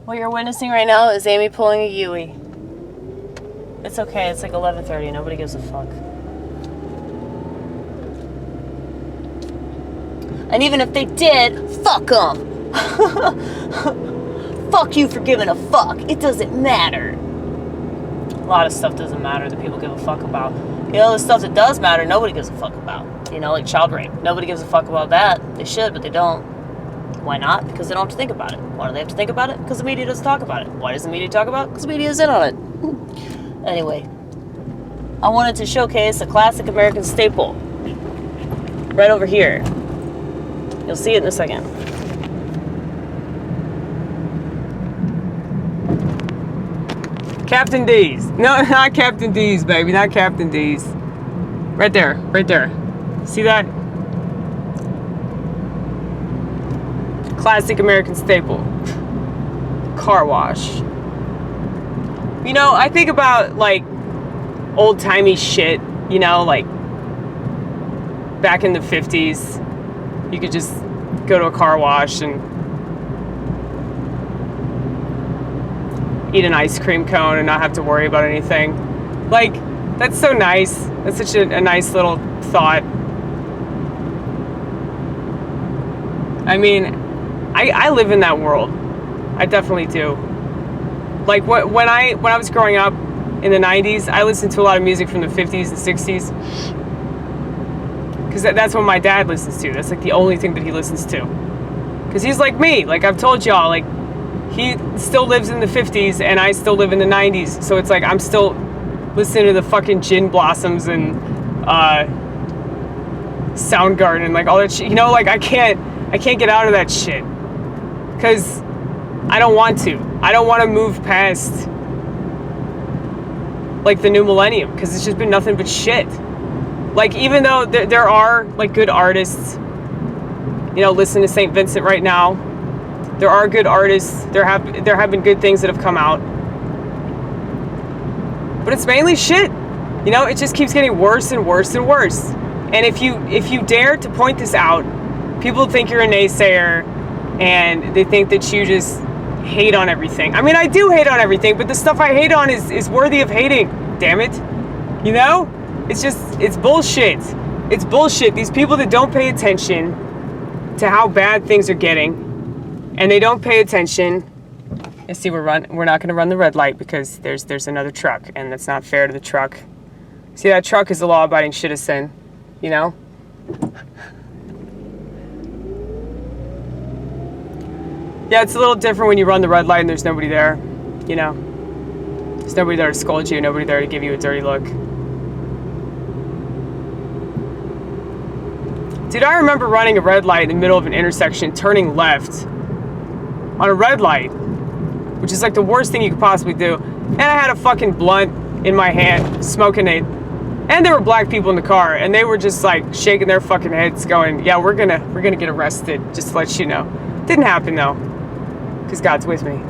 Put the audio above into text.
What you're witnessing right now is Amy pulling a Yui. It's okay, it's like 11:30, nobody gives a fuck. And even if they did, fuck them. Fuck you for giving a fuck. It doesn't matter. A lot of stuff doesn't matter that people give a fuck about. You know, the stuff that does matter, nobody gives a fuck about. You know, like child rape. Nobody gives a fuck about that. They should, but they don't. Why not? Because they don't have to think about it. Why do they have to think about it? Because the media doesn't talk about it. Why does the media talk about it? Because the media is in on it. Anyway, I wanted to showcase a classic American staple. Right over here. You'll see it in a second. Captain D's. No, not Captain D's, baby. Not Captain D's. Right there. Right there. See that? Classic American staple. Car wash. You know, I think about, like, old-timey shit, you know, like, back in the 50s, you could just go to a car wash and eat an ice cream cone and not have to worry about anything. Like, that's so nice. That's such a nice little thought. I mean, I live in that world. I definitely do. Like, when I was growing up in the 90s, I listened to a lot of music from the 50s and 60s. Because that's what my dad listens to. That's, like, the only thing that he listens to. Because he's like me. Like, I've told y'all, like, he still lives in the 50s, and I still live in the 90s. So it's like, I'm still listening to the fucking Gin Blossoms and Soundgarden and, like, all that shit. You know, like, I can't get out of that shit. Because I don't want to. I don't want to move past, like, the new millennium. Because it's just been nothing but shit. Like, even though there are, like, good artists, you know, listen to St. Vincent right now. There are good artists. There have been good things that have come out. But it's mainly shit. You know, it just keeps getting worse and worse and worse. And if you dare to point this out, people think you're a naysayer, and they think that you just hate on everything. I mean, I do hate on everything, but the stuff I hate on is worthy of hating. Damn it. You know? It's bullshit. It's bullshit. These people that don't pay attention to how bad things are getting, and they don't pay attention. You see, we're not going to run the red light because there's another truck, and that's not fair to the truck. See, that truck is a law-abiding shitizen, you know? Yeah, it's a little different when you run the red light and there's nobody there, you know? There's nobody there to scold you, nobody there to give you a dirty look. Dude, I remember running a red light in the middle of an intersection, turning left on a red light, which is like the worst thing you could possibly do. And I had a fucking blunt in my hand, smoking it. And there were black people in the car, and they were just like shaking their fucking heads going, yeah, we're gonna get arrested, just to let you know. Didn't happen though, because God's with me.